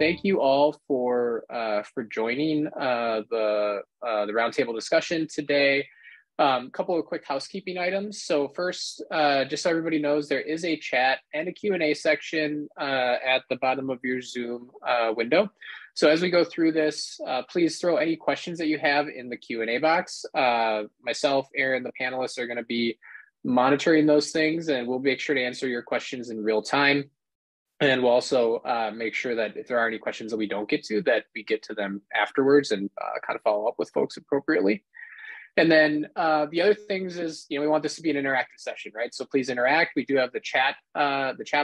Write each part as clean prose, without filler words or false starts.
thank you all for joining the roundtable discussion today. Couple of quick housekeeping items. So first, just so everybody knows, there is a chat and a Q&A section at the bottom of your Zoom window. So as we go through this, please throw any questions that you have in the Q&A box. Myself, Aaron, the panelists are going to be monitoring those things, and we'll make sure to answer your questions in real time. And we'll also make sure that if there are any questions that we don't get to, that we get to them afterwards and kind of follow up with folks appropriately. And then the other things is, we want this to be an interactive session, right? So please interact. We do have the chat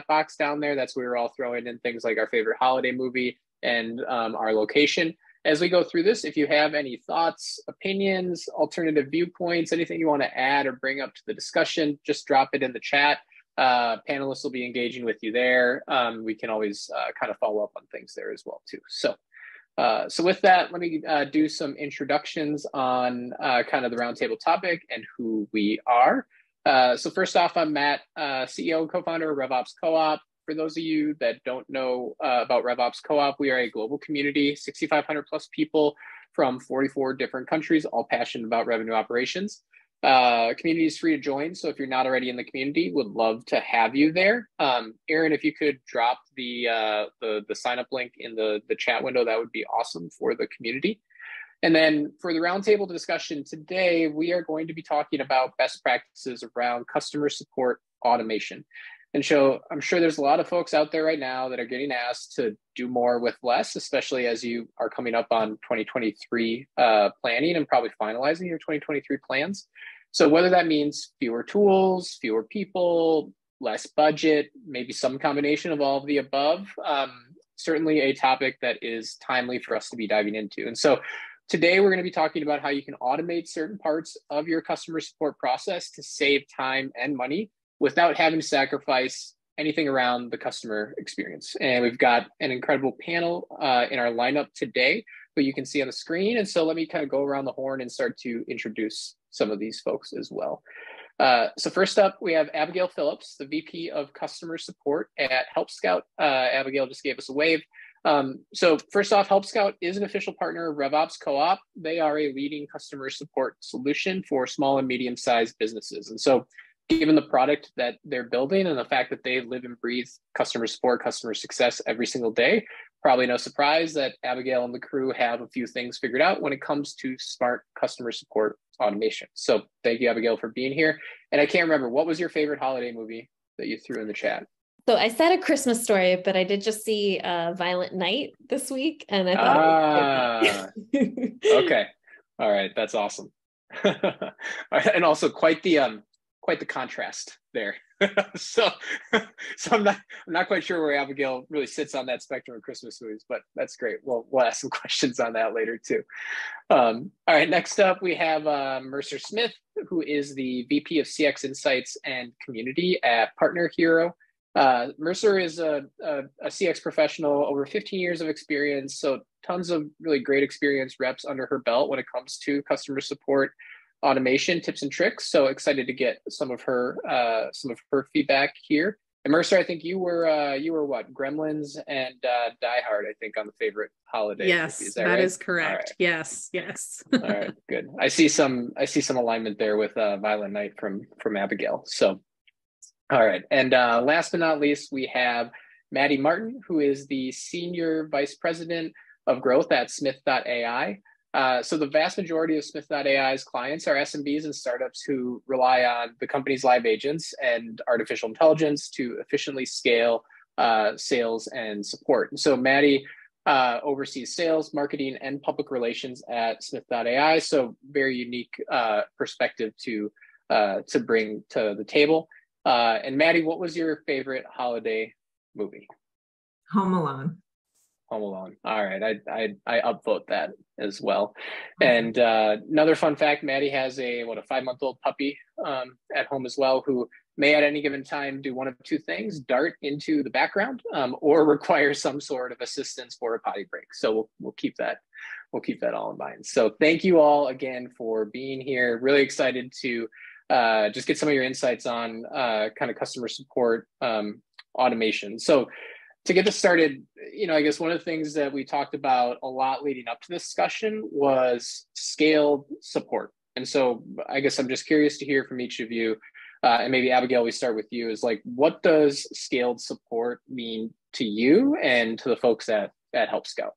box down there. That's where we're all throwing in things like our favorite holiday movie and our location. As we go through this, if you have any thoughts, opinions, alternative viewpoints, anything you want to add or bring up to the discussion, just drop it in the chat. Panelists will be engaging with you there. We can always kind of follow up on things there as well too. So with that, let me do some introductions on kind of the roundtable topic and who we are. So first off, I'm Matt, CEO and co-founder of RevOps Co-op. For those of you that don't know about RevOps Co-op, we are a global community, 6,500 plus people from 44 different countries, all passionate about revenue operations. Community is free to join, so if you're not already in the community, would love to have you there. Aaron, if you could drop the sign up link in the chat window, that would be awesome for the community. And then for the roundtable discussion today, we are going to be talking about best practices around customer support automation. And so I'm sure there's a lot of folks out there right now that are getting asked to do more with less, especially as you are coming up on 2023 planning and probably finalizing your 2023 plans. So whether that means fewer tools, fewer people, less budget, maybe some combination of all of the above, certainly a topic that is timely for us to be diving into. And so today we're going to be talking about how you can automate certain parts of your customer support process to save time and money without having to sacrifice anything around the customer experience. And we've got an incredible panel in our lineup today, but you can see on the screen. And so let me kind of go around the horn and start to introduce some of these folks as well. So first up, we have Abigail Phillips, the VP of Customer Support at Help Scout. Abigail just gave us a wave. So first off, Help Scout is an official partner of RevOps Co-op. They are a leading customer support solution for small and medium-sized businesses. And so given the product that they're building and the fact that they live and breathe customer support, customer success every single day, probably no surprise that Abigail and the crew have a few things figured out when it comes to smart customer support automation. So thank you, Abigail, for being here. And I can't remember, what was your favorite holiday movie that you threw in the chat? So I said A Christmas Story, but I did just see Violent Night this week, and I thought it was okay. All right, that's awesome. And also quite the contrast there. so I'm not quite sure where Abigail really sits on that spectrum of Christmas movies, but that's great. We'll ask some questions on that later too. All right, next up we have Mercer Smith, who is the VP of CX Insights and Community at Partner Hero. Mercer is a CX professional, over 15 years of experience, so tons of really great experience reps under her belt when it comes to customer support automation tips and tricks. So excited to get some of her feedback here. And Mercer, I think you were what, Gremlins and Die Hard, I think, on the favorite holiday. Yes, is that right? right? Is correct. Right. Yes. All right, good. I see some alignment there with Violent Night from Abigail. So, all right. And last but not least, we have Maddie Martin, who is the Senior Vice President of Growth at Smith.ai. So the vast majority of Smith.ai's clients are SMBs and startups who rely on the company's live agents and artificial intelligence to efficiently scale sales and support. And so Maddie oversees sales, marketing, and public relations at Smith.ai. So very unique perspective to bring to the table. And Maddie, what was your favorite holiday movie? Home Alone. Home Alone. All right, I upvote that as well. And another fun fact: Maddie has a 5-month-old puppy at home as well, who may at any given time do one of two things: dart into the background, or require some sort of assistance for a potty break. So we'll keep that all in mind. So thank you all again for being here. Really excited to just get some of your insights on kind of customer support automation. So to get this started, I guess one of the things that we talked about a lot leading up to this discussion was scaled support. And so I guess I'm just curious to hear from each of you, and maybe Abigail, we start with you, is like, what does scaled support mean to you and to the folks at Help Scout?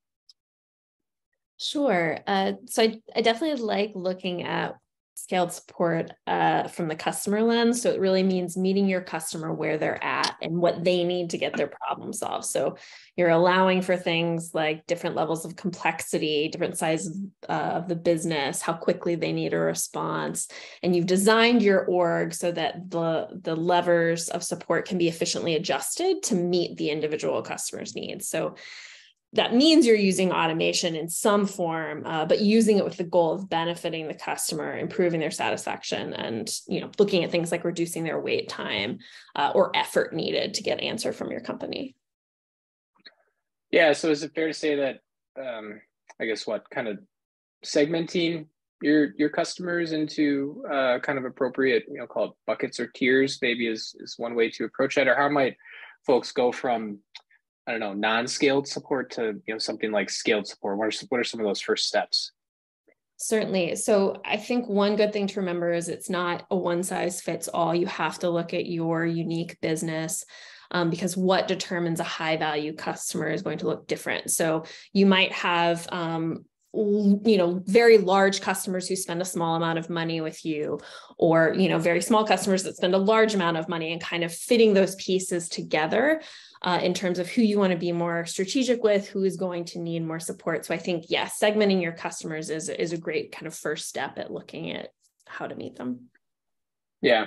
Sure. So I definitely like looking at scaled support from the customer lens. So it really means meeting your customer where they're at and what they need to get their problem solved. So you're allowing for things like different levels of complexity, different sizes of the business, how quickly they need a response. And you've designed your org so that the levers of support can be efficiently adjusted to meet the individual customer's needs. So that means you're using automation in some form, but using it with the goal of benefiting the customer, improving their satisfaction, and looking at things like reducing their wait time or effort needed to get answer from your company. Yeah. So is it fair to say that I guess kind of segmenting your customers into kind of appropriate, call it buckets or tiers, maybe is one way to approach that, or how might folks go from, I don't know, non-scaled support to something like scaled support? What are some of those first steps? Certainly. So I think one good thing to remember is it's not a one size fits all. You have to look at your unique business because what determines a high value customer is going to look different. So you might have very large customers who spend a small amount of money with you, or very small customers that spend a large amount of money, and kind of fitting those pieces together in terms of who you want to be more strategic with, who is going to need more support. So I think, segmenting your customers is a great kind of first step at looking at how to meet them. Yeah,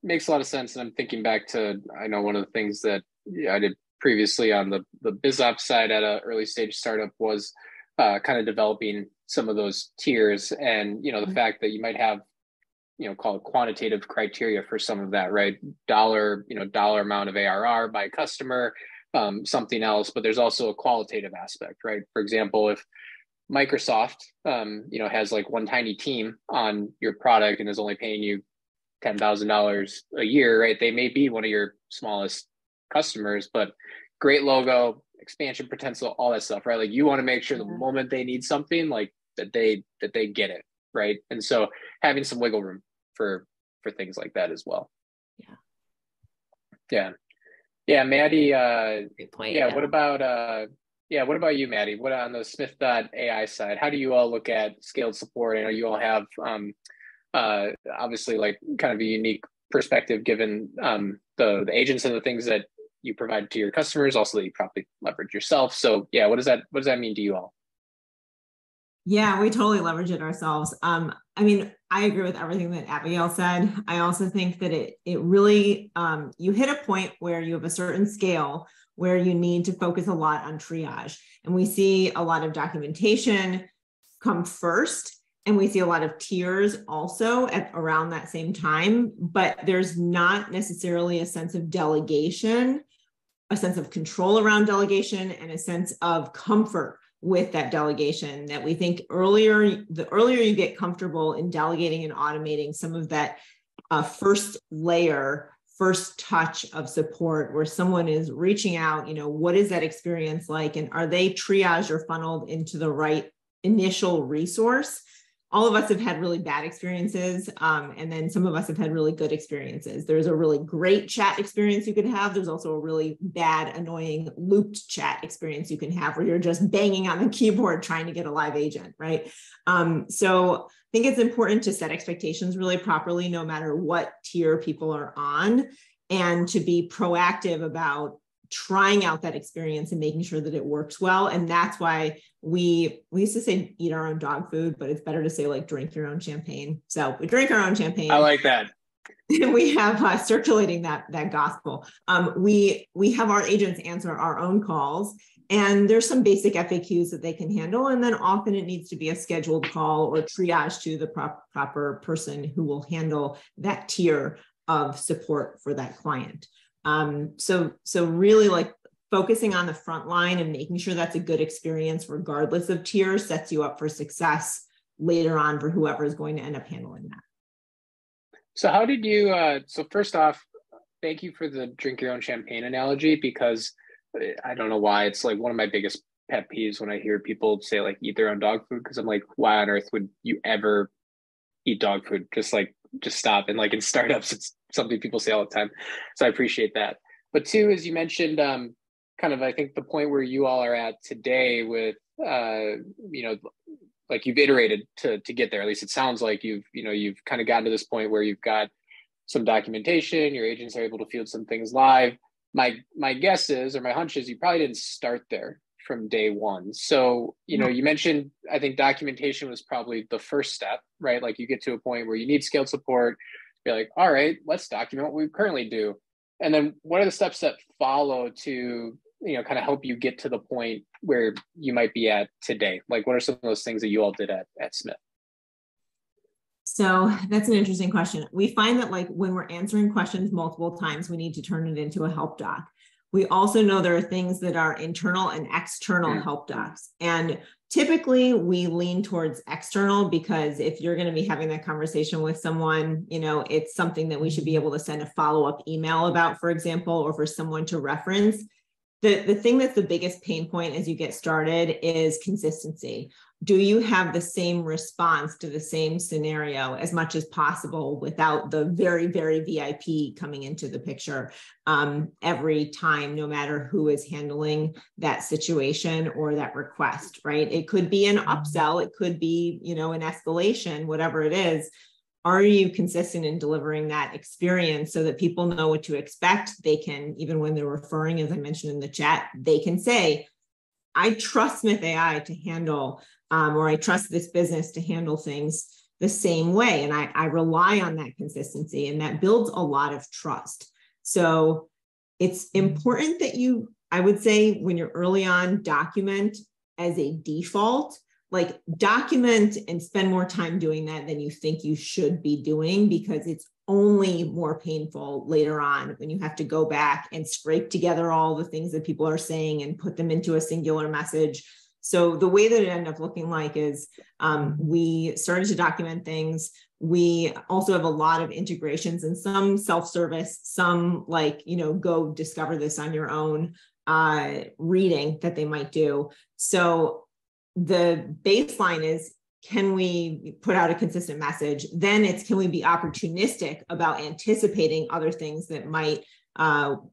makes a lot of sense. And I'm thinking back to, I know one of the things that I did previously on the BizOps side at an early stage startup was kind of developing some of those tiers, and the fact that you might have call it quantitative criteria for some of that, right? Dollar amount of ARR by customer, something else, but there's also a qualitative aspect, right? For example, if Microsoft has like one tiny team on your product and is only paying you $10,000 a year, right? They may be one of your smallest customers, but great logo, expansion potential, all that stuff, right? Like you want to make sure the moment they need something, like that they get it, right? And so having some wiggle room for things like that as well. Yeah, Maddie. Great point. Yeah. What about you, Maddie? What on the Smith.ai side? How do you all look at scaled support? I know you all have obviously like kind of a unique perspective given the agents and the things that you provide to your customers, also that you probably leverage yourself. So yeah, what does that mean to you all? Yeah, we totally leverage it ourselves. I agree with everything that Abigail said. I also think that it really, you hit a point where you have a certain scale where you need to focus a lot on triage. And we see a lot of documentation come first, and we see a lot of tiers also at around that same time, but there's not necessarily a sense of delegation, a sense of control around delegation, and a sense of comfort with that delegation that we think the earlier you get comfortable in delegating and automating some of that first layer, first touch of support where someone is reaching out, what is that experience like? And are they triaged or funneled into the right initial resource? All of us have had really bad experiences, and then some of us have had really good experiences. There's a really great chat experience you can have. There's also a really bad, annoying looped chat experience you can have where you're just banging on the keyboard trying to get a live agent, right? So I think it's important to set expectations really properly, no matter what tier people are on, and to be proactive about trying out that experience and making sure that it works well. And that's why we used to say eat our own dog food, but it's better to say like drink your own champagne. So we drink our own champagne. I like that. We have circulating that gospel. We have our agents answer our own calls, and there's some basic FAQs that they can handle. And then often it needs to be a scheduled call or triage to the proper person who will handle that tier of support for that client. So really like focusing on the front line and making sure that's a good experience, regardless of tier, sets you up for success later on for whoever is going to end up handling that. So how did you, so first off, thank you for the drink your own champagne analogy, because I don't know why it's like one of my biggest pet peeves when I hear people say like eat their own dog food, because I'm like, why on earth would you ever eat dog food? Just stop. And like in startups, it's something people say all the time. So I appreciate that. But two, as you mentioned, kind of I think the point where you all are at today with like you've iterated to get there. At least it sounds like you've kind of gotten to this point where you've got some documentation, your agents are able to field some things live. My guess is, or my hunch is, you probably didn't start there from day one. So, you mentioned, I think documentation was probably the first step, right? Like you get to a point where you need scaled support. You're like, all right, let's document what we currently do. And then what are the steps that follow to, kind of help you get to the point where you might be at today? Like, what are some of those things that you all did at Smith? So that's an interesting question. We find that like when we're answering questions multiple times, we need to turn it into a help doc. We also know there are things that are internal and external help docs. And typically we lean towards external, because if you're going to be having that conversation with someone, it's something that we should be able to send a follow-up email about, for example, or for someone to reference. The thing that's the biggest pain point as you get started is consistency. Do you have the same response to the same scenario as much as possible without the very, very VIP coming into the picture every time, no matter who is handling that situation or that request, right? It could be an upsell, it could be, an escalation, whatever it is. Are you consistent in delivering that experience so that people know what to expect? They can, even when they're referring, as I mentioned in the chat, they can say, I trust Smith AI to handle, or I trust this business to handle things the same way. And I rely on that consistency, and that builds a lot of trust. So it's important that you, I would say, when you're early on, document as a default. Like document and spend more time doing that than you think you should be doing, because it's only more painful later on when you have to go back and scrape together all the things that people are saying and put them into a singular message. So the way that it ended up looking like is we started to document things. We also have a lot of integrations, and some self-service, some like, go discover this on your own reading that they might do. So the baseline is, can we put out a consistent message? Then it's, can we be opportunistic about anticipating other things that might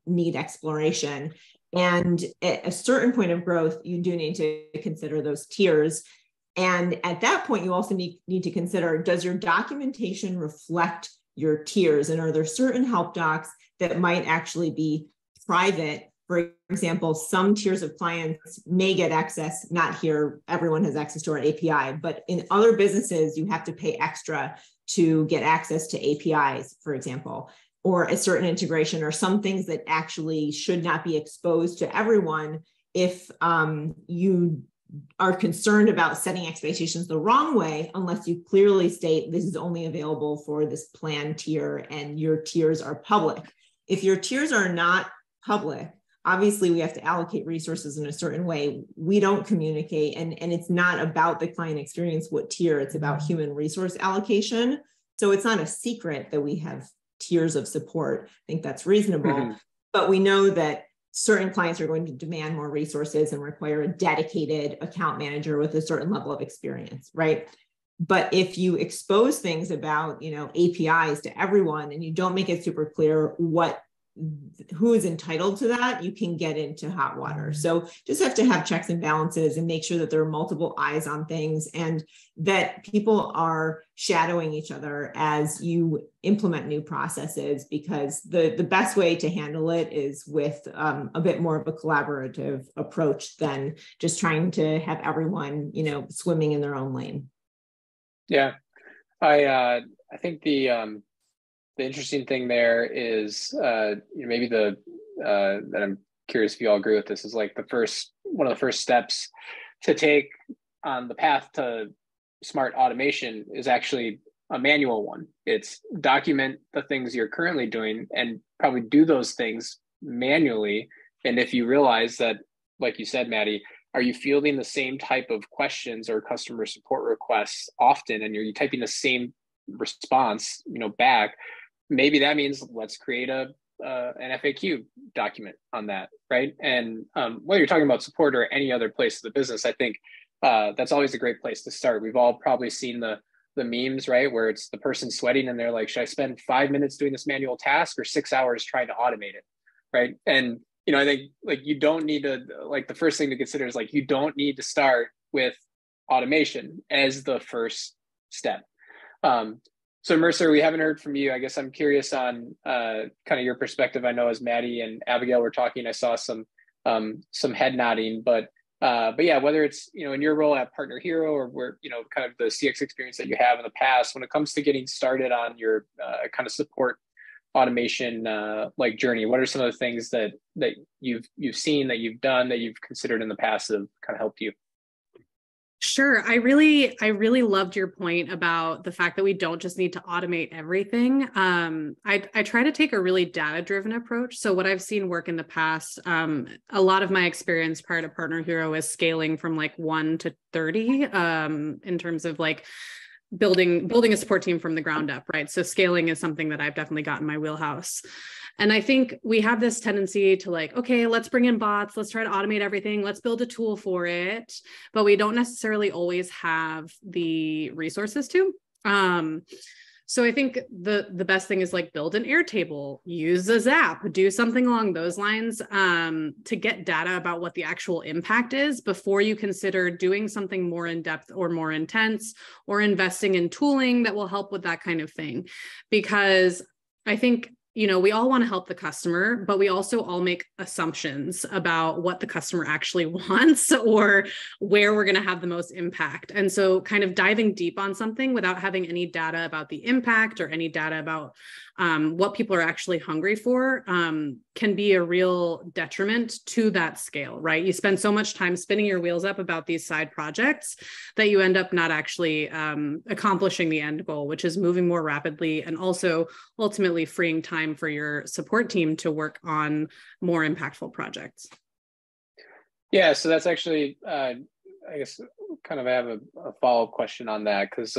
need exploration? And at a certain point of growth, you do need to consider those tiers. And at that point, you also need to consider, does your documentation reflect your tiers? And are there certain help docs that might actually be private? For example, some tiers of clients may get access, not here, everyone has access to our API, but in other businesses, you have to pay extra to get access to APIs, for example, or a certain integration, or some things that actually should not be exposed to everyone. If you are concerned about setting expectations the wrong way, unless you clearly state this is only available for this plan tier and your tiers are public. If your tiers are not public, obviously we have to allocate resources in a certain way. We don't communicate, and it's not about the client experience, what tier, it's about human resource allocation. So it's not a secret that we have tiers of support. I think that's reasonable, but we know that certain clients are going to demand more resources and require a dedicated account manager with a certain level of experience, right? But if you expose things about, APIs to everyone, and you don't make it super clear who is entitled to that, you can get into hot water. So just have to have checks and balances and make sure that there are multiple eyes on things, and that people are shadowing each other as you implement new processes, because the best way to handle it is with a bit more of a collaborative approach than just trying to have everyone, swimming in their own lane. Yeah, I think the interesting thing there is maybe that I'm curious if you all agree with this, is like one of the first steps to take on the path to smart automation is actually a manual one. It's document the things you're currently doing and probably do those things manually. And if you realize that, like you said, Maddie, are you fielding the same type of questions or customer support requests often, and you're typing the same response, back? Maybe that means let's create a an FAQ document on that, right? And whether you're talking about support or any other place of the business, I think that's always a great place to start. We've all probably seen the memes, right, where it's the person sweating and they're like, should I spend 5 minutes doing this manual task or 6 hours trying to automate it, right? And I think like you don't need to, like, the first thing to consider is like you don't need to start with automation as the first step. So Mercer, we haven't heard from you. I guess I'm curious on kind of your perspective. I know as Maddie and Abigail were talking, I saw some head nodding, but yeah, whether it's, in your role at Partner Hero or where, kind of the CX experience that you have in the past, when it comes to getting started on your kind of support automation like journey, what are some of the things that you've seen, that you've done, that you've considered in the past that have kind of helped you? Sure. I really loved your point about the fact that we don't just need to automate everything. I try to take a really data-driven approach. So what I've seen work in the past, a lot of my experience prior to Partner Hero is scaling from like 1 to 30 in terms of like building a support team from the ground up, right? So scaling is something that I've definitely got in my wheelhouse. And I think we have this tendency to like, okay, let's bring in bots, let's try to automate everything, let's build a tool for it, but we don't necessarily always have the resources to. So I think the best thing is like build an Airtable, use a Zap, do something along those lines to get data about what the actual impact is before you consider doing something more in depth or more intense, or investing in tooling that will help with that kind of thing. Because I think, we all want to help the customer, but we also all make assumptions about what the customer actually wants or where we're going to have the most impact. And so kind of diving deep on something without having any data about the impact or any data about what people are actually hungry for can be a real detriment to that scale, right? You spend so much time spinning your wheels up about these side projects that you end up not actually accomplishing the end goal, which is moving more rapidly and also ultimately freeing time for your support team to work on more impactful projects. Yeah, so that's actually, I guess, kind of I have a follow-up question on that, because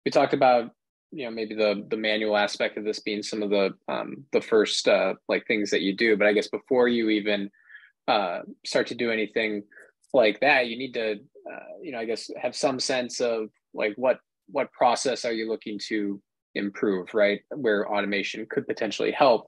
we talked about, maybe the manual aspect of this being some of the first like things that you do, but I guess before you even start to do anything like that, you need to, I guess, have some sense of like what process are you looking to improve, right? Where automation could potentially help.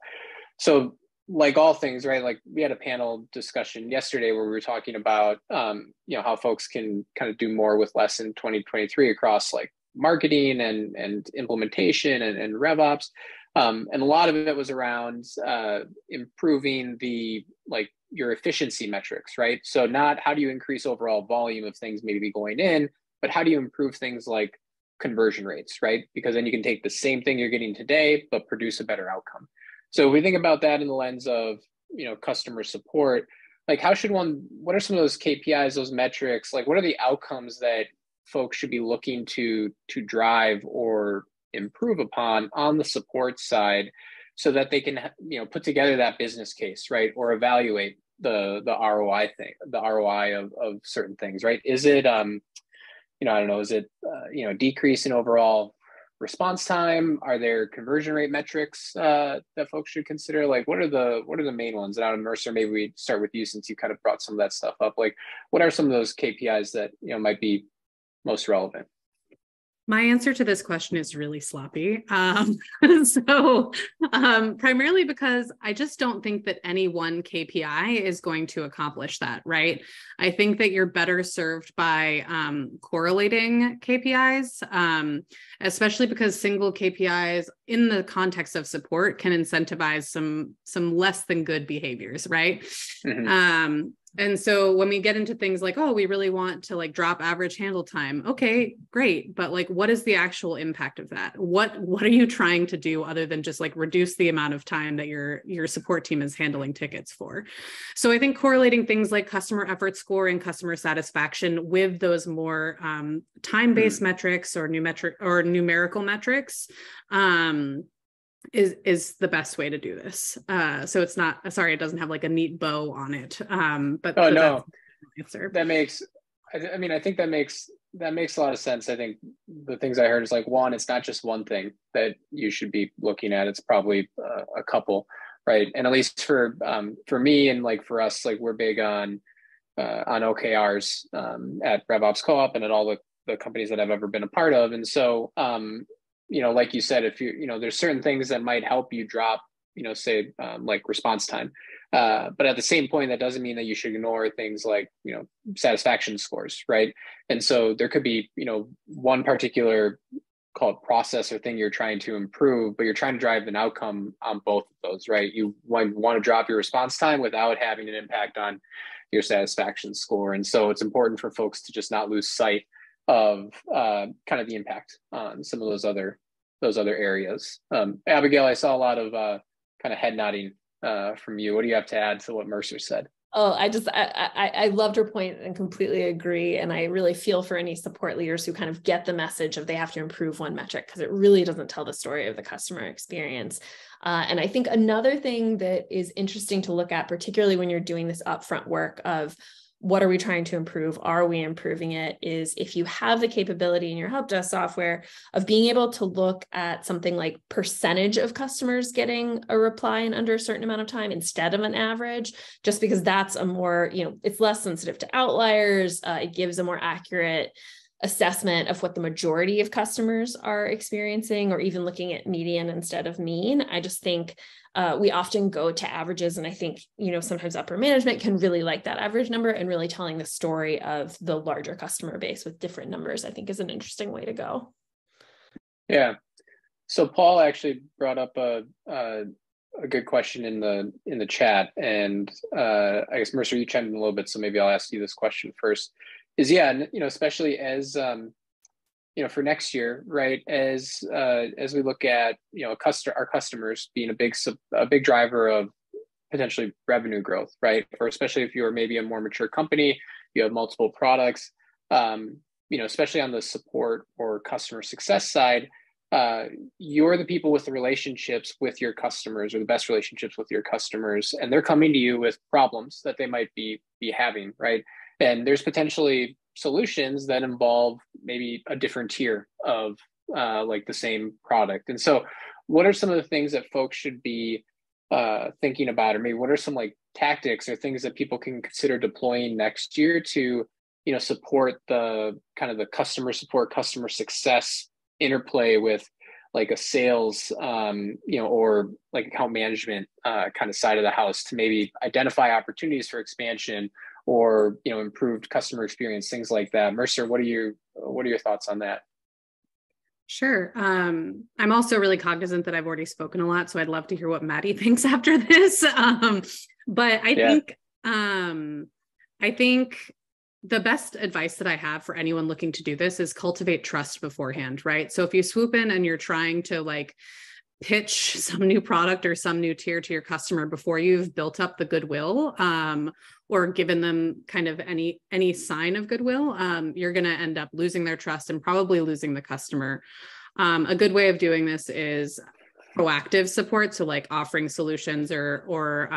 So like all things, right? Like we had a panel discussion yesterday where we were talking about, how folks can kind of do more with less in 2023 across like marketing and implementation and RevOps. And a lot of it was around improving your efficiency metrics, right? So not how do you increase overall volume of things maybe going in, but how do you improve things like conversion rates, right? Because then you can take the same thing you're getting today, but produce a better outcome. So if we think about that in the lens of, customer support, like what are some of those KPIs, those metrics, like what are the outcomes that folks should be looking to drive or improve upon on the support side so that they can, put together that business case, right? Or evaluate the ROI of certain things, right? Is it, I don't know, is it, decrease in overall response time? Are there conversion rate metrics that folks should consider? Like, what are the main ones? And out of Mercer, maybe we start with you since you kind of brought some of that stuff up. Like, what are some of those KPIs that, might be most relevant? My answer to this question is really sloppy. Primarily because I just don't think that any one KPI is going to accomplish that, right? I think that you're better served by correlating KPIs, especially because single KPIs in the context of support can incentivize some less than good behaviors, right? Mm-hmm. And so when we get into things like, oh, we really want to like drop average handle time. Okay, great. But like, what is the actual impact of that? What are you trying to do other than just like reduce the amount of time that your support team is handling tickets for? So I think correlating things like customer effort score and customer satisfaction with those more time-based metrics or numerical metrics is the best way to do this. So it's not, sorry, it doesn't have like a neat bow on it. But no, that makes, I think that makes a lot of sense. I think the things I heard is like, one, it's not just one thing that you should be looking at. It's probably a couple. right? And at least for me and like for us, like we're big on OKRs at RevOps Co-op and at all the companies that I've ever been a part of. And so, like you said, if there's certain things that might help you drop, say like response time. But at the same point, that doesn't mean that you should ignore things like, satisfaction scores, right? And so there could be, one particular call it process or thing you're trying to improve, but you're trying to drive an outcome on both of those, right? You want to drop your response time without having an impact on your satisfaction score. And so it's important for folks to just not lose sight of kind of the impact on some of those other areas. Abigail, I saw a lot of kind of head nodding from you. What do you have to add to what Mercer said? Oh, I loved her point and completely agree. And I really feel for any support leaders who kind of get the message of they have to improve one metric, because it really doesn't tell the story of the customer experience. And I think another thing that is interesting to look at, particularly when you're doing this upfront work of what are we trying to improve? Are we improving it? Is if you have the capability in your help desk software of being able to look at something like percentage of customers getting a reply in under a certain amount of time instead of an average, just because that's a more, it's less sensitive to outliers. It gives a more accurate assessment of what the majority of customers are experiencing, or even looking at median instead of mean. I just think we often go to averages, and I think, sometimes upper management can really like that average number, and really telling the story of the larger customer base with different numbers, I think is an interesting way to go. Yeah. So Paul actually brought up a good question in the chat, and I guess Mercer, you chimed in a little bit, so maybe I'll ask you this question first. Is especially as for next year, right? As we look at our customers being a big driver of potentially revenue growth, right? Or especially if you're maybe a more mature company, you have multiple products, especially on the support or customer success side, you're the people with the relationships with your customers, or the best relationships with your customers, and they're coming to you with problems that they might be having, right? And there's potentially solutions that involve maybe a different tier of like the same product. And so what are some of the things that folks should be thinking about, or maybe what are some like tactics or things that people can consider deploying next year to, support the kind of the customer support, customer success interplay with like a sales, or like account management kind of side of the house, to maybe identify opportunities for expansion or improved customer experience, things like that. Mercer, what are your thoughts on that? Sure. I'm also really cognizant that I've already spoken a lot, so I'd love to hear what Maddie thinks after this. But I think the best advice that I have for anyone looking to do this is cultivate trust beforehand, right? So if you swoop in and you're trying to like pitch some new product or some new tier to your customer before you've built up the goodwill, or given them kind of any sign of goodwill, you're going to end up losing their trust and probably losing the customer. A good way of doing this is proactive support. So like offering solutions or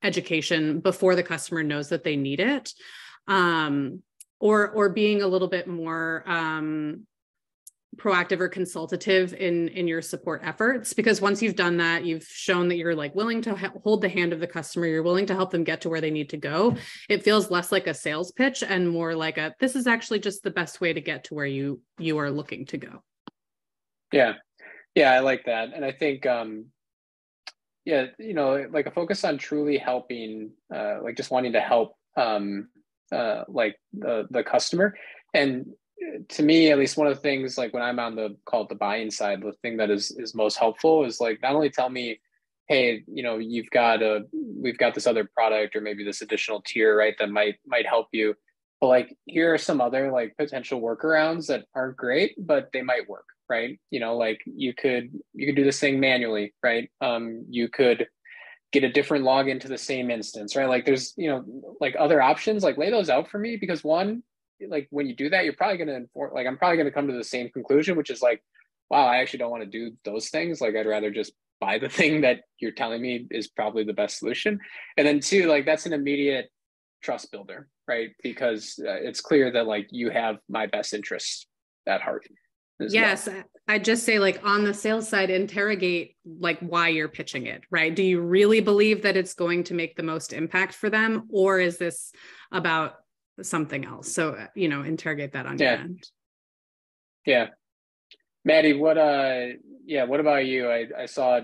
education before the customer knows that they need it. Or being a little bit more proactive or consultative in your support efforts, because once you've done that, you've shown that you're like willing to hold the hand of the customer, you're willing to help them get to where they need to go. It feels less like a sales pitch and more like this is actually just the best way to get to where you are looking to go. Yeah, I like that. And I think like a focus on truly helping, like just wanting to help like the customer. And to me, at least, one of the things, like when I'm on the buying side, the thing that is most helpful is like not only tell me, hey, we've got this other product or maybe this additional tier, right, that might help you, but like here are some other like potential workarounds that aren't great, but they might work, right? Like you could do this thing manually, right? You could get a different login to the same instance, right? Like there's like other options, like lay those out for me, because one, like when you do that, you're probably going to I'm probably going to come to the same conclusion, which is like, wow, I actually don't want to do those things. Like I'd rather just buy the thing that you're telling me is probably the best solution. And then two, like that's an immediate trust builder, right? Because it's clear that like you have my best interests at heart. Yes. well. I just say, like, on the sales side, interrogate like why you're pitching it, right? Do you really believe that it's going to make the most impact for them? Or is this about something else? So, interrogate that on your end. Yeah. Maddie, what about you? I saw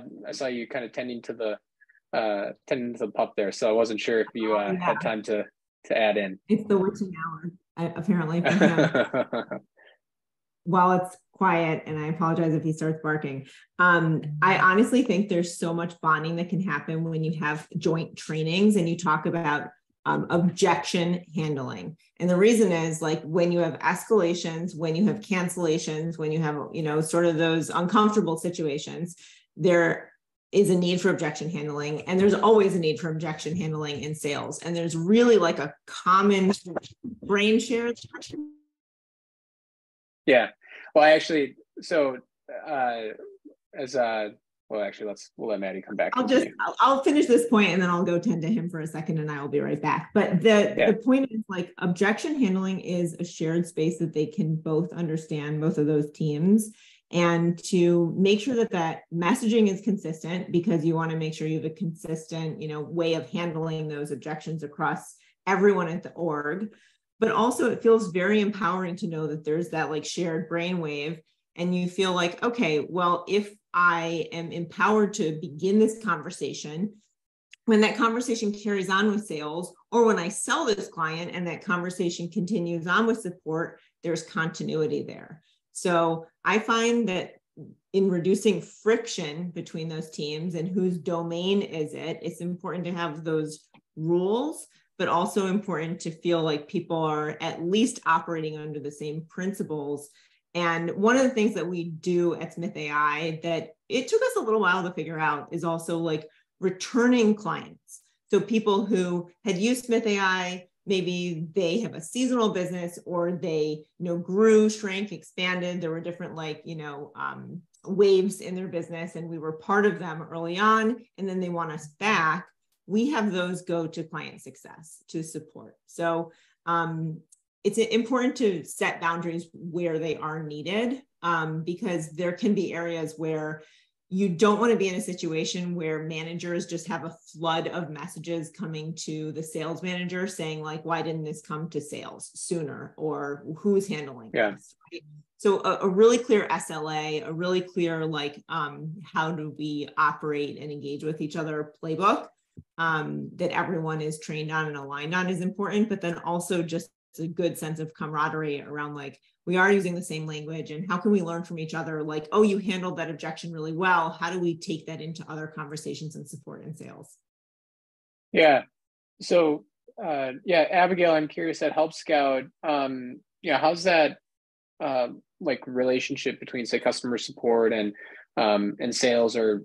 you kind of tending to the pup there. So I wasn't sure if you had time to add in. It's the witching hour, apparently for him. While it's quiet, and I apologize if he starts barking. I honestly think there's so much bonding that can happen when you have joint trainings and you talk about objection handling. And the reason is, like, when you have escalations, when you have cancellations, when you have, sort of those uncomfortable situations, there is a need for objection handling. And there's always a need for objection handling in sales. And there's really like a common brain share. Yeah. Well, we'll let Maddie come back. I'll finish this point and then I'll go tend to him for a second and I will be right back. But the point is, like, objection handling is a shared space that they can both understand, both of those teams, and to make sure that messaging is consistent, because you want to make sure you have a consistent, way of handling those objections across everyone at the org. But also it feels very empowering to know that there's that like shared brainwave, and you feel like, okay, well, if I am empowered to begin this conversation, when that conversation carries on with sales, or when I sell this client and that conversation continues on with support, there's continuity there. So I find that in reducing friction between those teams and whose domain is it, it's important to have those rules, but also important to feel like people are at least operating under the same principles. And one of the things that we do at Smith AI that it took us a little while to figure out is also like returning clients. So people who had used Smith AI, maybe they have a seasonal business, or they, grew, shrank, expanded. There were different waves in their business, and we were part of them early on, and then they want us back. We have those go to client success to support. So it's important to set boundaries where they are needed, because there can be areas where you don't want to be in a situation where managers just have a flood of messages coming to the sales manager saying, like, why didn't this come to sales sooner? Or who's handling this? Right? So a really clear SLA, a really clear, how do we operate and engage with each other playbook that everyone is trained on and aligned on is important, but then also just a good sense of camaraderie around, like, we are using the same language, and how can we learn from each other? Like, oh, you handled that objection really well. How do we take that into other conversations and support in sales? Yeah. So, Abigail, I'm curious at Help Scout, how's that relationship between, say, customer support and sales, or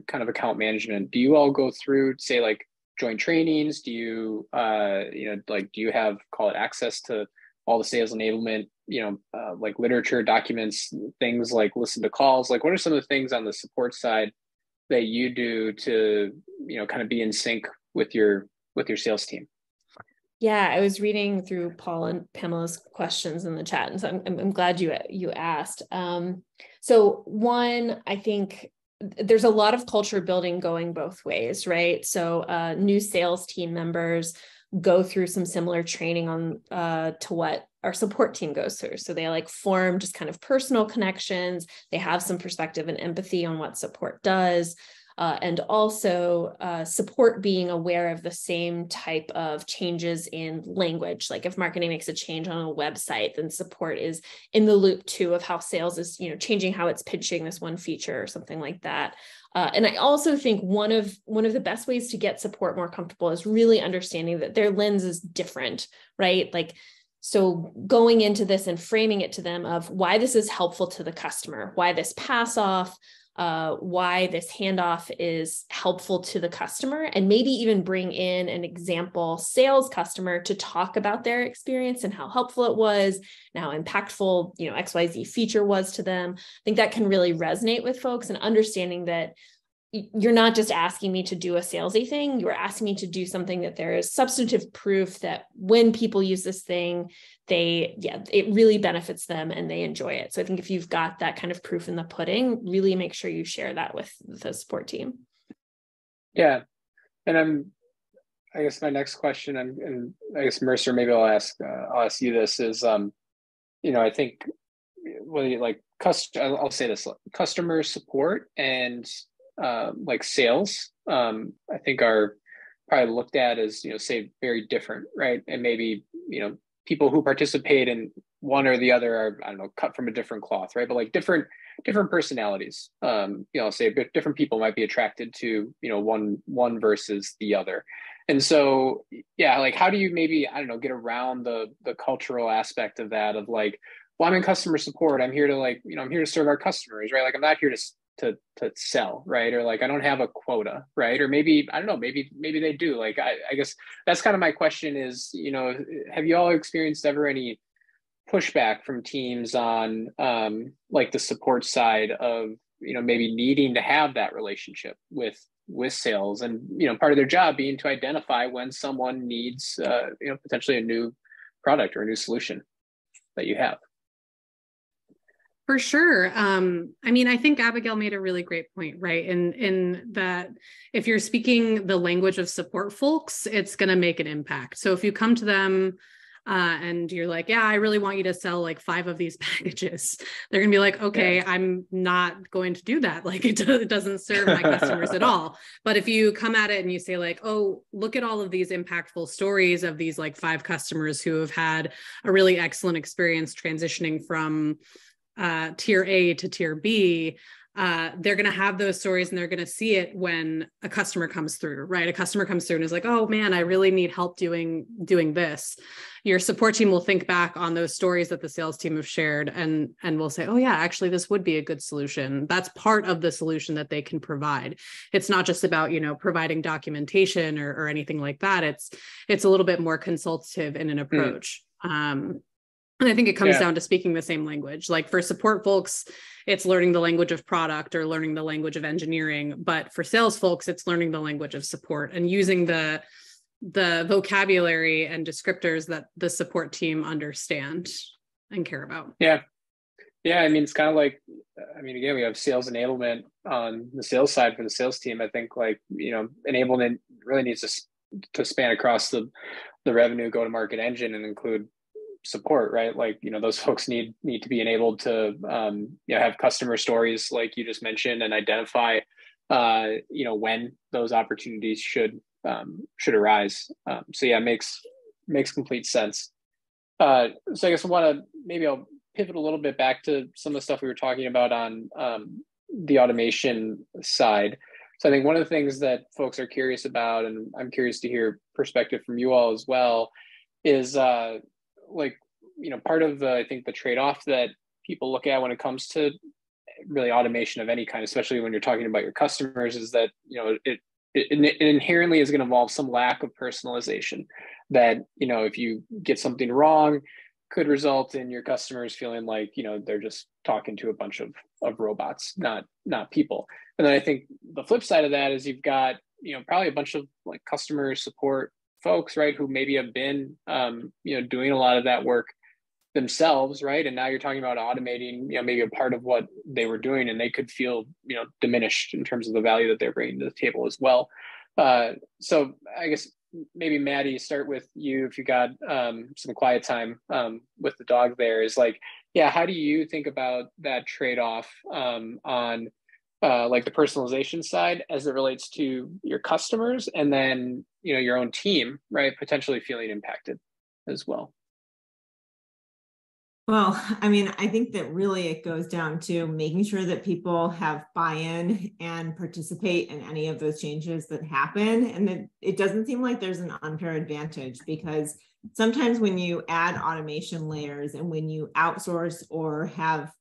kind of account management? Do you all go through, say, like, joint trainings? Do you, do you have, call it, access to all the sales enablement, literature, documents, things like listen to calls? Like, what are some of the things on the support side that you do to, kind of be in sync with your sales team? Yeah, I was reading through Paul and Pamela's questions in the chat, and so I'm glad you asked. So one, I think there's a lot of culture building going both ways, right? So new sales team members go through some similar training on to what our support team goes through. So they form just kind of personal connections. They have some perspective and empathy on what support does. And also support being aware of the same type of changes in language. Like if marketing makes a change on a website, then support is in the loop too of how sales is, changing how it's pitching this one feature or something like that. And I also think one of the best ways to get support more comfortable is really understanding that their lens is different, right? So going into this and framing it to them of why this is helpful to the customer, why this pass off, why this handoff is helpful to the customer, and maybe even bring in an example sales customer to talk about their experience and how helpful it was, and how impactful, XYZ feature was to them. I think that can really resonate with folks, and understanding that you're not just asking me to do a salesy thing, you're asking me to do something that there is substantive proof that when people use this thing, it really benefits them and they enjoy it. So I think if you've got that kind of proof in the pudding, really make sure you share that with the support team. Yeah. And I guess my next question, and I guess Mercer, maybe I'll ask you this is, I think whether you like I'll say this, customer support and like sales, I think are probably looked at as, say very different, right? And maybe, people who participate in one or the other are, I don't know, cut from a different cloth, right? But like different personalities, say different people might be attracted to, one versus the other. And so, yeah, like how do you maybe, I don't know, get around the cultural aspect of that, of like, well, I'm in customer support. I'm here to I'm here to serve our customers, right? Like I'm not here to sell, right? Or like I don't have a quota, right? Or maybe, I don't know, maybe they do. Like I guess that's kind of my question is, have you all experienced ever any pushback from teams on like the support side of, maybe needing to have that relationship with sales, and part of their job being to identify when someone needs potentially a new product or a new solution that you have? For sure. I think Abigail made a really great point, right? In that if you're speaking the language of support folks, it's going to make an impact. So if you come to them and you're like, yeah, I really want you to sell like 5 of these packages, they're going to be like, okay, yeah. I'm not going to do that. Like it doesn't serve my customers at all. But if you come at it and you say like, oh, look at all of these impactful stories of these like 5 customers who have had a really excellent experience transitioning from tier A to tier B, they're going to have those stories and they're going to see it when a customer comes through, right? A customer comes through and is like, oh man, I really need help doing this. Your support team will think back on those stories that the sales team have shared and will say, oh yeah, actually this would be a good solution. That's part of the solution that they can provide. It's not just about, providing documentation or anything like that. It's a little bit more consultative in an approach. And I think it comes down to speaking the same language. Like for support folks, it's learning the language of product or learning the language of engineering. But for sales folks, it's learning the language of support and using the vocabulary and descriptors that the support team understand and care about. Yeah. Yeah. It's kind of like, again, we have sales enablement on the sales side for the sales team. I think like, enablement really needs to span across the revenue go-to-market engine and include support, right? Like, those folks need to be enabled to, have customer stories like you just mentioned and identify, when those opportunities should arise. So yeah, makes complete sense. So I guess I'll pivot a little bit back to some of the stuff we were talking about on the automation side. So I think one of the things that folks are curious about, and I'm curious to hear perspective from you all as well, is part of I think the trade-off that people look at when it comes to really automation of any kind, especially when you're talking about your customers, is that, it inherently is going to involve some lack of personalization that, if you get something wrong, could result in your customers feeling like, they're just talking to a bunch of robots, not people. And then I think the flip side of that is you've got, probably a bunch of like customer support folks, right, who maybe have been, doing a lot of that work themselves, right? And now you're talking about automating, maybe a part of what they were doing, and they could feel, diminished in terms of the value that they're bringing to the table as well. So I guess maybe Maddie, start with you if you got some quiet time with the dog there, is like, yeah, how do you think about that trade-off on like the personalization side as it relates to your customers, and then, your own team, right, potentially feeling impacted as well? Well, I think that really it goes down to making sure that people have buy-in and participate in any of those changes that happen. And that it doesn't seem like there's an unfair advantage, because sometimes when you add automation layers and when you outsource or have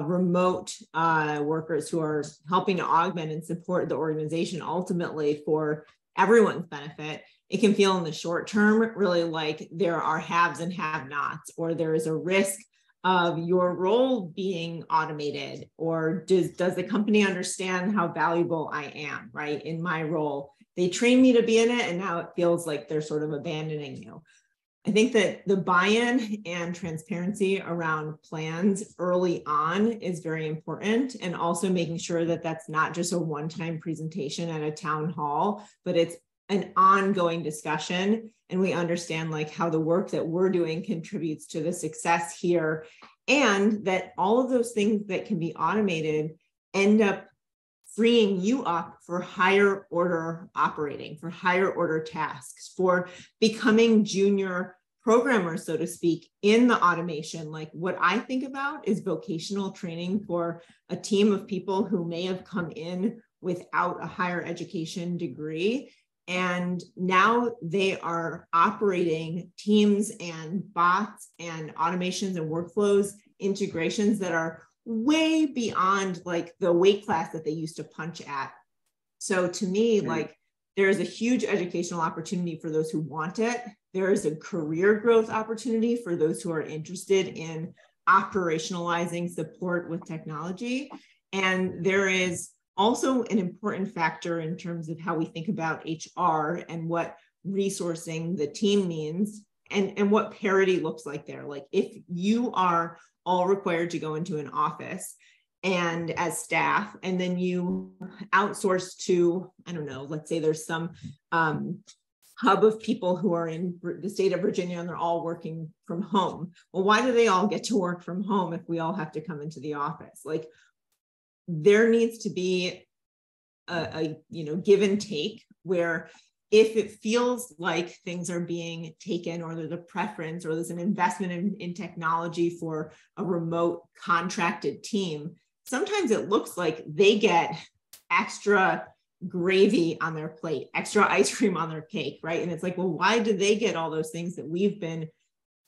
remote workers who are helping to augment and support the organization ultimately for everyone's benefit, it can feel in the short term really like there are haves and have-nots, or there is a risk of your role being automated, or does the company understand how valuable I am, right, in my role? They trained me to be in it, and now it feels like they're sort of abandoning you. I think that the buy-in and transparency around plans early on is very important, and also making sure that that's not just a one-time presentation at a town hall, but it's an ongoing discussion, and we understand like how the work that we're doing contributes to the success here, and that all of those things that can be automated end up freeing you up for higher order operating, for higher order tasks, for becoming junior programmers, so to speak, in the automation. Like what I think about is vocational training for a team of people who may have come in without a higher education degree. And now they are operating teams and bots and automations and workflows, integrations that are way beyond like the weight class that they used to punch at. So to me, like there is a huge educational opportunity for those who want it. There is a career growth opportunity for those who are interested in operationalizing support with technology. And there is also an important factor in terms of how we think about HR and what resourcing the team means, and what parity looks like there. Like if you are all required to go into an office and as staff, and then you outsource to, I don't know, let's say there's some hub of people who are in the state of Virginia and they're all working from home. Well, why do they all get to work from home if we all have to come into the office? Like there needs to be a give and take, where if it feels like things are being taken, or there's a preference, or there's an investment in technology for a remote contracted team, sometimes it looks like they get extra gravy on their plate, extra ice cream on their cake, right? And it's like, well, why do they get all those things that we've been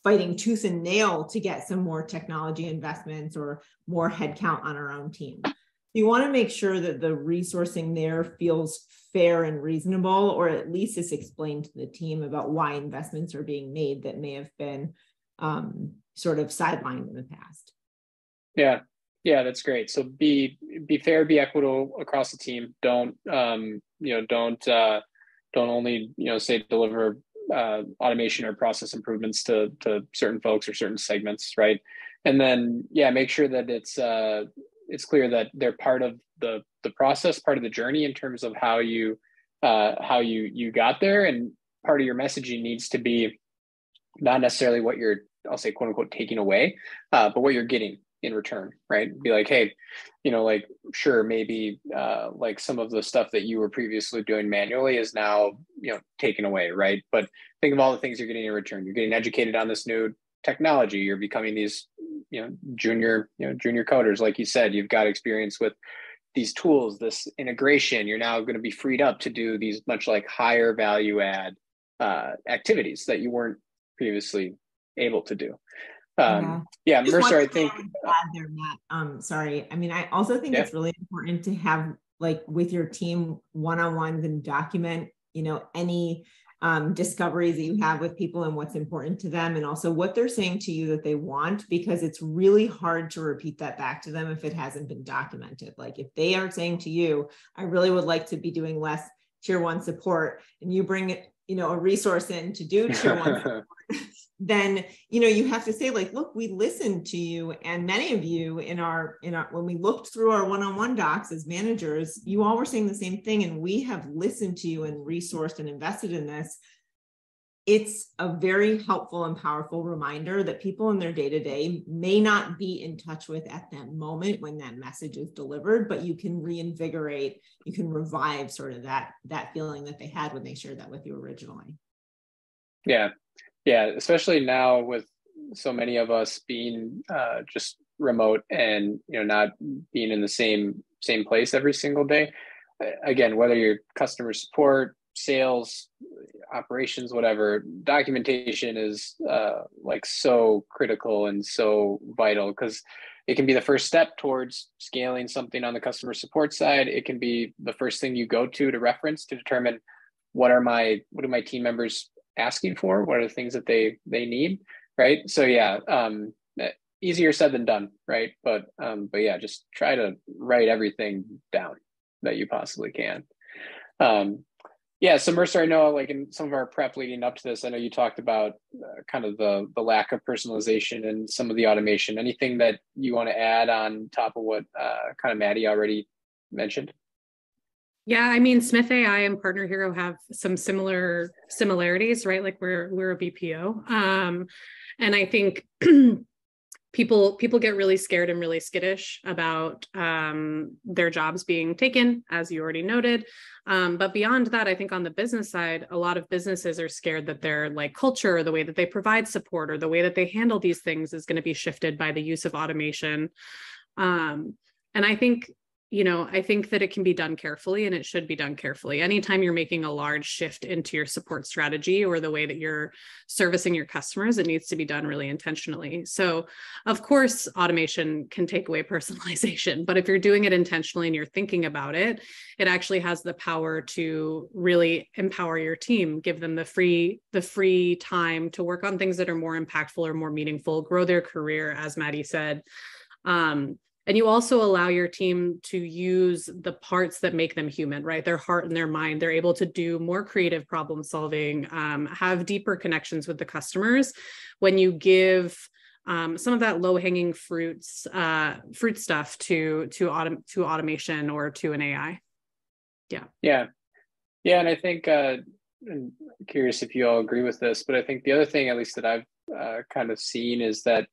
fighting tooth and nail to get some more technology investments or more headcount on our own team? You want to make sure that the resourcing there feels fair and reasonable, or at least it's explained to the team about why investments are being made that may have been sort of sidelined in the past. Yeah, that's great. So be fair, be equitable across the team. Don't only say deliver automation or process improvements to certain folks or certain segments, right? And then make sure that it's clear that they're part of the process, part of the journey in terms of how you got there, and part of your messaging needs to be not necessarily what you're, I'll say, quote unquote, taking away, but what you're getting in return, right? Be like, hey, sure, maybe like some of the stuff that you were previously doing manually is now taken away, right? But think of all the things you're getting in return. You're getting educated on this new technology. You're becoming these junior coders, like you said. You've got experience with these tools, this integration. You're now going to be freed up to do these much like higher value add activities that you weren't previously able to do. Mercer, I think there, Matt. Sorry. I mean, I also think it's really important to have, like, with your team, one-on-ones and document any discoveries that you have with people and what's important to them, and also what they're saying to you that they want, because it's really hard to repeat that back to them if it hasn't been documented. Like if they are saying to you, I really would like to be doing less tier 1 support, and you bring a resource in to do tier 1 support, then you have to say, like, look, we listened to you, and many of you in our when we looked through our one-on-one docs as managers, you all were saying the same thing, and we have listened to you and resourced and invested in this. It's a very helpful and powerful reminder that people in their day-to-day may not be in touch with at that moment when that message is delivered, but you can reinvigorate, you can revive sort of that feeling that they had when they shared that with you originally. Yeah, especially now with so many of us being just remote and not being in the same place every single day. Again, whether you're customer support, sales, operations, whatever, documentation is like so critical and so vital, because it can be the first step towards scaling something on the customer support side. It can be the first thing you go to reference to determine what do my team members asking for, what are the things that they need, right? So easier said than done, right? But yeah, just try to write everything down that you possibly can. Yeah, so Mercer, I know like in some of our prep leading up to this, I know you talked about kind of the lack of personalization and some of the automation. Anything that you want to add on top of what kind of Maddie already mentioned? Yeah, I mean, Smith AI and Partner Hero have some similarities, right? Like we're a BPO. And I think people get really scared and really skittish about their jobs being taken, as you already noted. But beyond that, I think on the business side, a lot of businesses are scared that their like culture, or the way that they provide support, or the way that they handle these things is going to be shifted by the use of automation. And I think that it can be done carefully, and it should be done carefully. Anytime you're making a large shift into your support strategy or the way that you're servicing your customers, it needs to be done really intentionally. So of course, automation can take away personalization, but if you're doing it intentionally and you're thinking about it, it actually has the power to really empower your team, give them the free time to work on things that are more impactful or more meaningful, grow their career, as Maddie said. And you also allow your team to use the parts that make them human, right? Their heart and their mind. They're able to do more creative problem solving, have deeper connections with the customers when you give some of that low-hanging fruit stuff to automation or to an AI. Yeah. And I think I'm curious if you all agree with this, but I think the other thing, at least that I've kind of seen, is that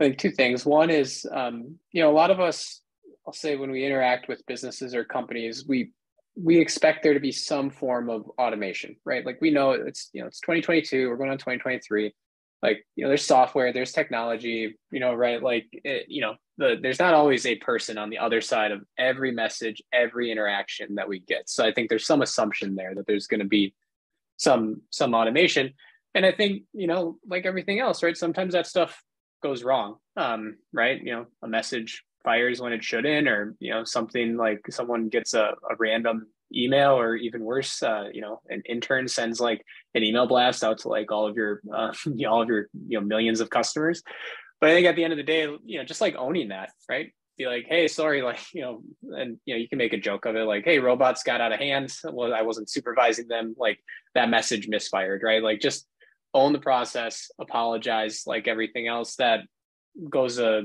I think two things. One is, a lot of us, I'll say, when we interact with businesses or companies, we expect there to be some form of automation, right? Like we know it's 2022, we're going on 2023. Like, there's software, there's technology, right? Like, there's not always a person on the other side of every message, every interaction that we get. So I think there's some assumption there that there's going to be some automation. And I think, like everything else, right? Sometimes that stuff goes wrong, right? A message fires when it shouldn't, or something like someone gets a random email, or even worse, an intern sends like an email blast out to like all of your millions of customers. But I think at the end of the day, just like owning that, right? Be like, hey, sorry, like, and you can make a joke of it, like, hey, robots got out of hand. Well, I wasn't supervising them. Like that message misfired, right? Like just own the process, apologize, like everything else. That goes a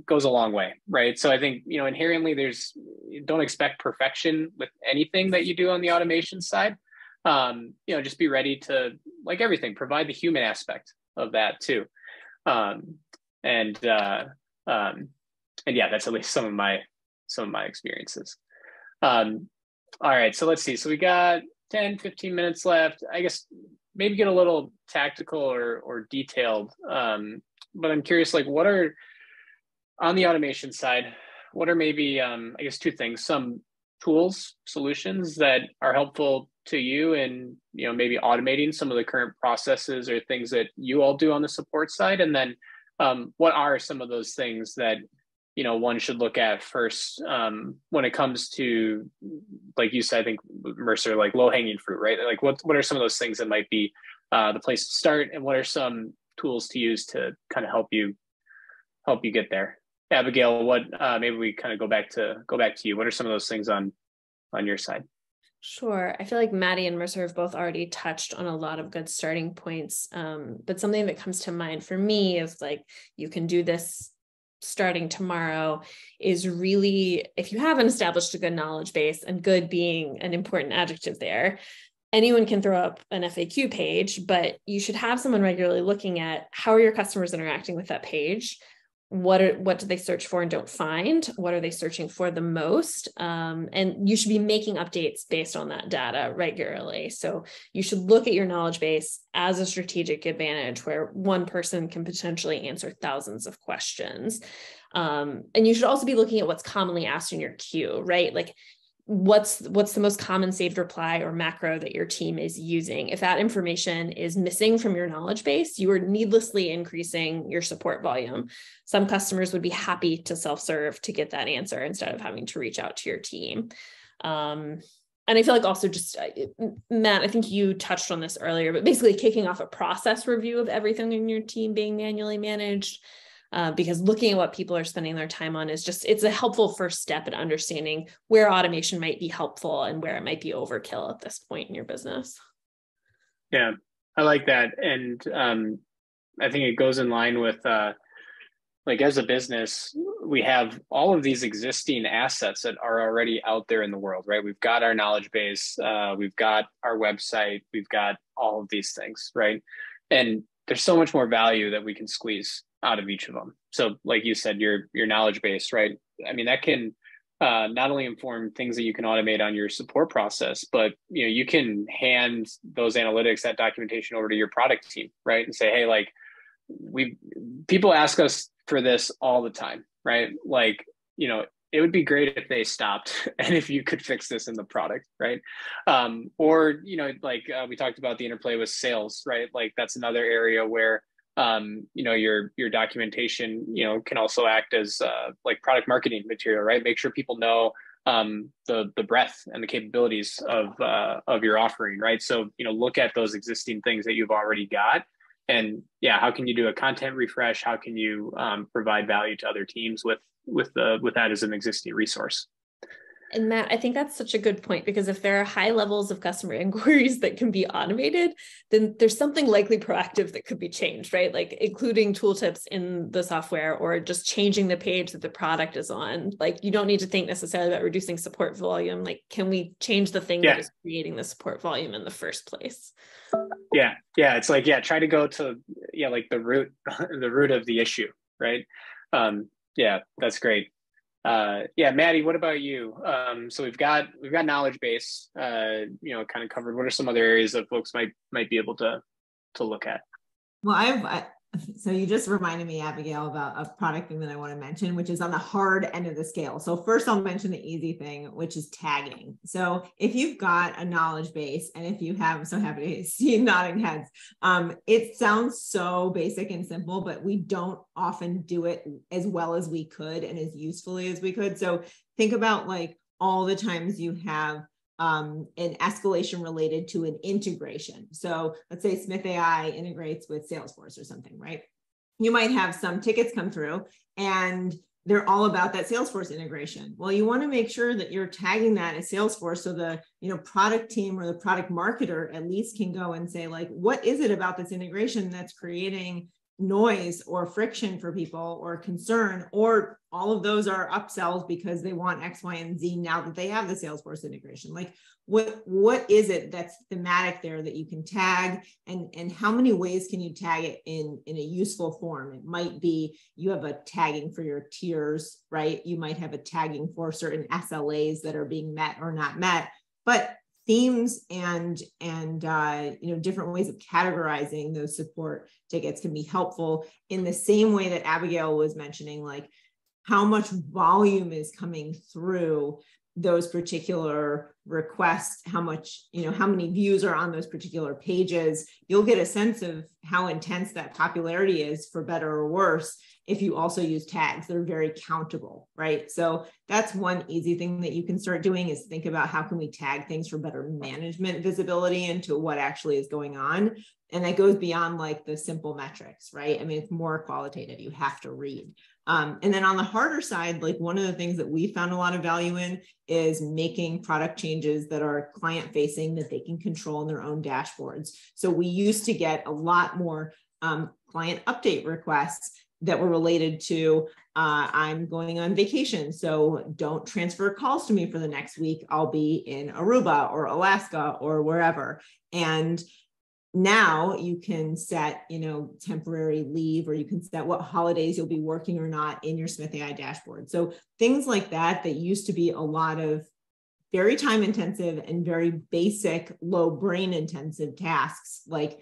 long way, right? So I think, inherently don't expect perfection with anything that you do on the automation side. Just be ready to, like everything, provide the human aspect of that too. And yeah, that's at least some of my experiences. All right, so let's see. So we got 10, 15 minutes left. I guess maybe get a little tactical or detailed. But I'm curious, like, what are, on the automation side, what are maybe, I guess, two things, some tools, solutions that are helpful to you in, maybe automating some of the current processes or things that you all do on the support side? And then what are some of those things that, one should look at first when it comes to, like you said, I think, Mercer, like low-hanging fruit, right? Like what are some of those things that might be the place to start, and what are some tools to use to kind of help you get there? Abigail, what maybe we kind of go back to you. What are some of those things on your side? Sure. I feel like Maddie and Mercer have both already touched on a lot of good starting points. But something that comes to mind for me is like, you can do this starting tomorrow, is really, if you haven't established a good knowledge base, and good being an important adjective there, anyone can throw up an FAQ page, but you should have someone regularly looking at how are your customers interacting with that page? What do they search for and don't find? What are they searching for the most? And you should be making updates based on that data regularly. So you should look at your knowledge base as a strategic advantage where one person can potentially answer thousands of questions. And you should also be looking at what's commonly asked in your queue, right? Like, what's the most common saved reply or macro that your team is using? If that information is missing from your knowledge base, you are needlessly increasing your support volume. Some customers would be happy to self-serve to get that answer instead of having to reach out to your team. And I feel like also just, Matt, I think you touched on this earlier, but basically kicking off a process review of everything in your team being manually managed. because looking at what people are spending their time on it's a helpful first step in understanding where automation might be helpful and where it might be overkill at this point in your business. Yeah, I like that. And I think it goes in line with like as a business, we have all of these existing assets that are already out there in the world, right? We've got our knowledge base, we've got our website, we've got all of these things, right? And there's so much more value that we can squeeze out of each of them. So like you said, your knowledge base, right? I mean, that can not only inform things that you can automate on your support process, but you can hand those analytics, that documentation over to your product team, right? And say, hey, like people ask us for this all the time, right? Like, it would be great if they stopped and if you could fix this in the product, right? Or, we talked about the interplay with sales, right? Like that's another area where, your documentation, can also act as like product marketing material, right? Make sure people know the breadth and the capabilities of your offering, right? So, look at those existing things that you've already got. And yeah, how can you do a content refresh? How can you provide value to other teams with that as an existing resource? And Matt, I think that's such a good point, because if there are high levels of customer inquiries that can be automated, then there's something likely proactive that could be changed, right? Like including tooltips in the software or just changing the page that the product is on. Like you don't need to think necessarily about reducing support volume. Like, can we change the thing that is creating the support volume in the first place? Yeah. It's like, try to go to, like the root of the issue, right? Yeah, that's great. Maddie, what about you? So we've got knowledge base, kind of covered. What are some other areas that folks might be able to look at? Well, so you just reminded me, Abigail, about a product thing that I want to mention, which is on the hard end of the scale. So first I'll mention the easy thing, which is tagging. So if you've got a knowledge base, and if you have, I'm so happy to see nodding heads. It sounds so basic and simple, but we don't often do it as well as we could and as usefully as we could. So think about like all the times you have an escalation related to an integration. So let's say Smith AI integrates with Salesforce or something, right? You might have some tickets come through and they're all about that Salesforce integration. Well, you want to make sure that you're tagging that as Salesforce so the product team or the product marketer at least can go and say, like, what is it about this integration that's creating noise or friction for people or concern, or all of those are upsells because they want X, Y, and Z now that they have the Salesforce integration. Like what is it that's thematic there that you can tag, and how many ways can you tag it in a useful form? It might be you have a tagging for your tiers, right? You might have a tagging for certain SLAs that are being met or not met, but themes and different ways of categorizing those support tickets can be helpful in the same way that Abigail was mentioning, like how much volume is coming through those particular requests, how many views are on those particular pages. You'll get a sense of how intense that popularity is, for better or worse, if you also use tags that are very countable, right? So that's one easy thing that you can start doing, is think about how can we tag things for better management visibility into what actually is going on. And that goes beyond like the simple metrics, right? I mean, it's more qualitative. You have to read. And then on the harder side, like one of the things that we found a lot of value in is making product changes that are client facing, that they can control in their own dashboards. So we used to get a lot more client update requests that were related to, I'm going on vacation, so don't transfer calls to me for the next week. I'll be in Aruba or Alaska or wherever. And now you can set, temporary leave, or you can set what holidays you'll be working or not in your Smith AI dashboard. So things like that used to be a lot of very time intensive and very basic, low brain intensive tasks. Like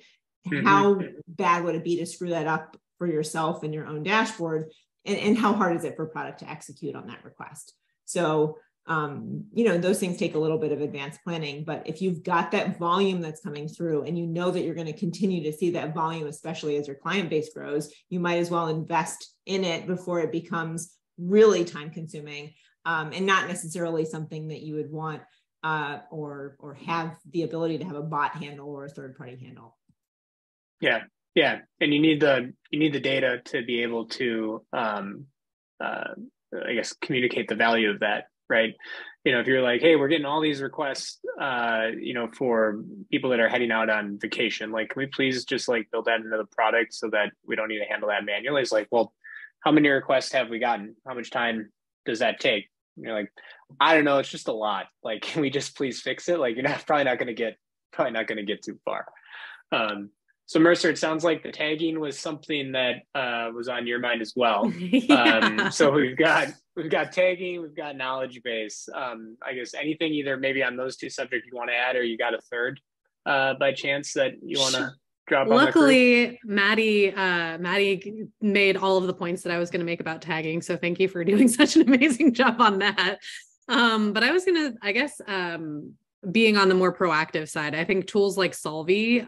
how bad would it be to screw that up for yourself in your own dashboard? And how hard is it for product to execute on that request? So those things take a little bit of advanced planning, but if you've got that volume that's coming through and you know that you're going to continue to see that volume, especially as your client base grows, you might as well invest in it before it becomes really time consuming, and not necessarily something that you would want or have the ability to have a bot handle or a third party handle. Yeah, Yeah, and you need the data to be able to I guess communicate the value of that, right? If you're like, hey, we're getting all these requests, for people that are heading out on vacation, like, can we please just like build that into the product so that we don't need to handle that manually? It's like, well, how many requests have we gotten? How much time does that take? And you're like, I don't know, it's just a lot. Like, can we just please fix it? Like, you're probably not going to get too far. So Mercer, it sounds like the tagging was something that was on your mind as well. Yeah. So we've got tagging, we've got knowledge base. I guess anything either maybe on those two subjects you want to add, or you got a third by chance that you want to drop on the group? Luckily, Maddie made all of the points that I was going to make about tagging. So thank you for doing such an amazing job on that. But I was going to, I guess, being on the more proactive side, I think tools like Solvi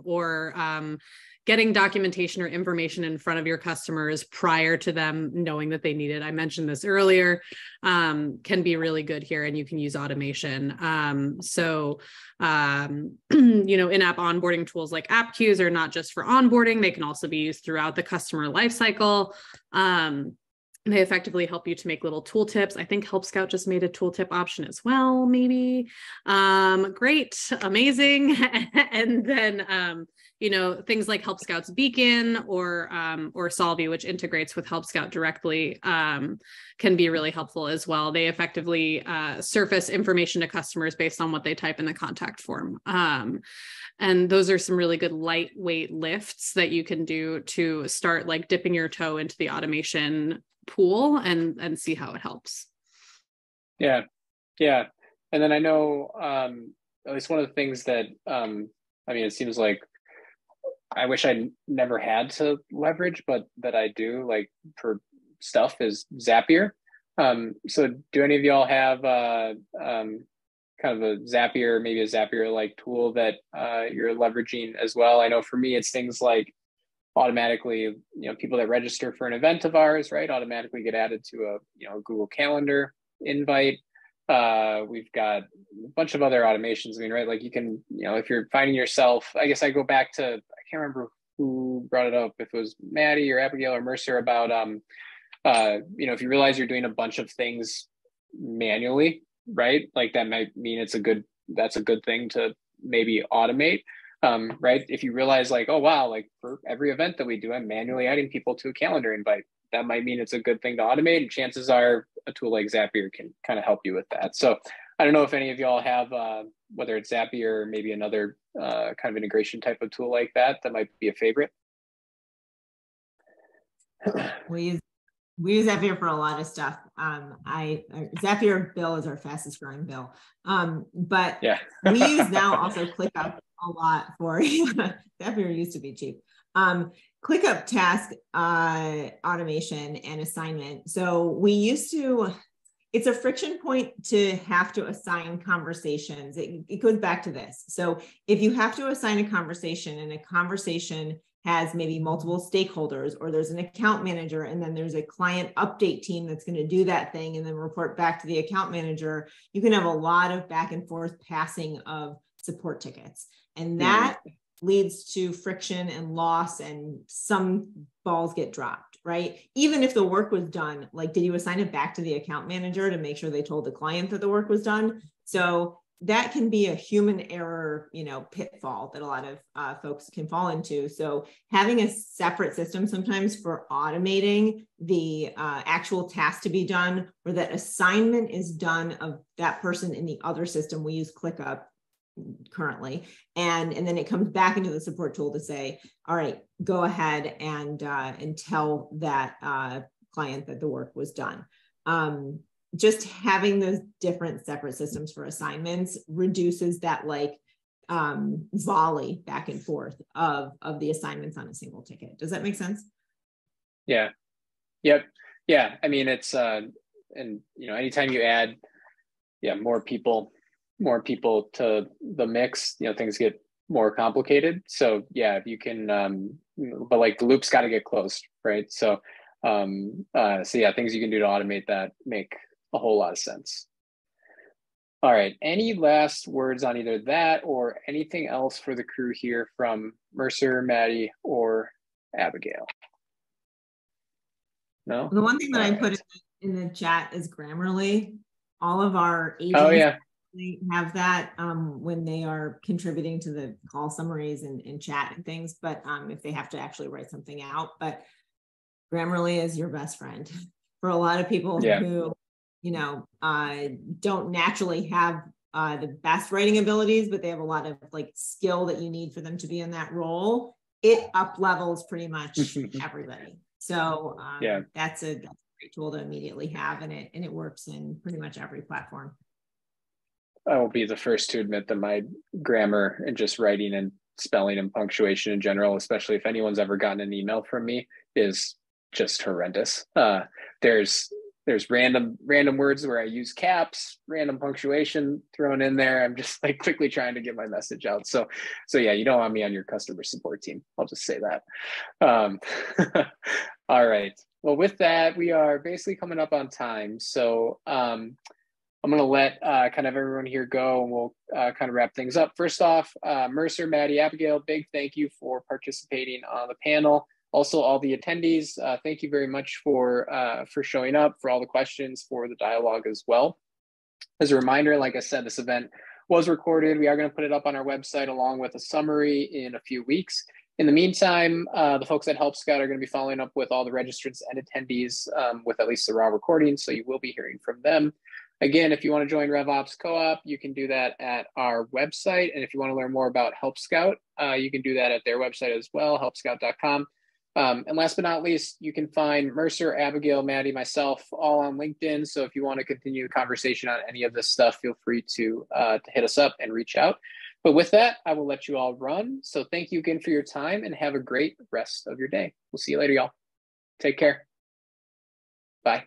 or getting documentation or information in front of your customers prior to them knowing that they need it. I mentioned this earlier, can be really good here, and you can use automation. In-app onboarding tools like app queues are not just for onboarding. They can also be used throughout the customer lifecycle. They effectively help you to make little tooltips. I think Help Scout just made a tooltip option as well, maybe. Great, amazing. And then, things like Help Scout's Beacon or Solvi, which integrates with Help Scout directly, can be really helpful as well. They effectively surface information to customers based on what they type in the contact form. And those are some really good lightweight lifts that you can do to start like dipping your toe into the automation pool and see how it helps. Yeah. And then I know at least one of the things that it seems like I wish I never had to leverage, but that I do like for stuff is Zapier. So do any of y'all have kind of a Zapier, maybe a Zapier like tool that you're leveraging as well? I know for me, it's things like automatically, people that register for an event of ours, right, automatically get added to a Google Calendar invite. We've got a bunch of other automations. Right, like you can, if you're finding yourself, I guess I go back to, I can't remember who brought it up, if it was Maddie or Abigail or Mercer, about, if you realize you're doing a bunch of things manually, right, like that might mean that's a good thing to maybe automate. Right? If you realize like, oh, wow, like for every event that we do, I'm manually adding people to a calendar invite, that might mean it's a good thing to automate. And chances are a tool like Zapier can kind of help you with that. So I don't know if any of y'all have, whether it's Zapier or maybe another kind of integration type of tool like that might be a favorite. We use Zapier for a lot of stuff. Zapier Bill is our fastest growing bill. But yeah. We use now also ClickUp a lot for Zapier used to be cheap. ClickUp task automation and assignment. So we used to, it's a friction point to have to assign conversations. It goes back to this. So if you have to assign a conversation and a conversation has maybe multiple stakeholders, or there's an account manager, and then there's a client update team that's going to do that thing and then report back to the account manager, you can have a lot of back and forth passing of support tickets. And that leads to friction and loss, and some balls get dropped, right? Even if the work was done, like, did you assign it back to the account manager to make sure they told the client that the work was done? So that can be a human error, pitfall that a lot of folks can fall into. So having a separate system sometimes for automating the actual task to be done, or that assignment is done of that person in the other system. We use ClickUp currently, and then it comes back into the support tool to say, all right, go ahead and tell that client that the work was done. Just having those different separate systems for assignments reduces that volley back and forth of the assignments on a single ticket. Does that make sense? Yeah. Yep. Yeah. I mean, it's anytime you add more people to the mix, things get more complicated. So yeah, if you can, but like the loop's got to get closed, right? So things you can do to automate that make a whole lot of sense. All right. Any last words on either that or anything else for the crew here from Mercer, Maddie, or Abigail? No? The one thing that I put in the chat is Grammarly. All of our agents have that when they are contributing to the call summaries and chat and things, but if they have to actually write something out. But Grammarly is your best friend for a lot of people who, don't naturally have the best writing abilities, but they have a lot of like skill that you need for them to be in that role. It up levels pretty much everybody. So that's a great tool to immediately have, and it works in pretty much every platform. I will be the first to admit that my grammar and just writing and spelling and punctuation in general, especially if anyone's ever gotten an email from me, is just horrendous. There's random words where I use caps, random punctuation thrown in there. I'm just like quickly trying to get my message out. So yeah, you don't want me on your customer support team. I'll just say that. All right. Well, with that, we are basically coming up on time. So I'm going to let kind of everyone here go, and we'll kind of wrap things up. First off, Mercer, Maddie, Abigail, big thank you for participating on the panel. Also, all the attendees, thank you very much for showing up, for all the questions, for the dialogue as well. As a reminder, like I said, this event was recorded. We are going to put it up on our website along with a summary in a few weeks. In the meantime, the folks at Help Scout are going to be following up with all the registrants and attendees with at least the raw recording, so you will be hearing from them. Again, if you want to join RevOps Co-op, you can do that at our website. And if you want to learn more about Help Scout, you can do that at their website as well, helpscout.com. And last but not least, you can find Mercer, Abigail, Maddie, myself, all on LinkedIn. So if you want to continue the conversation on any of this stuff, feel free to hit us up and reach out. But with that, I will let you all run. So thank you again for your time, and have a great rest of your day. We'll see you later, y'all. Take care. Bye.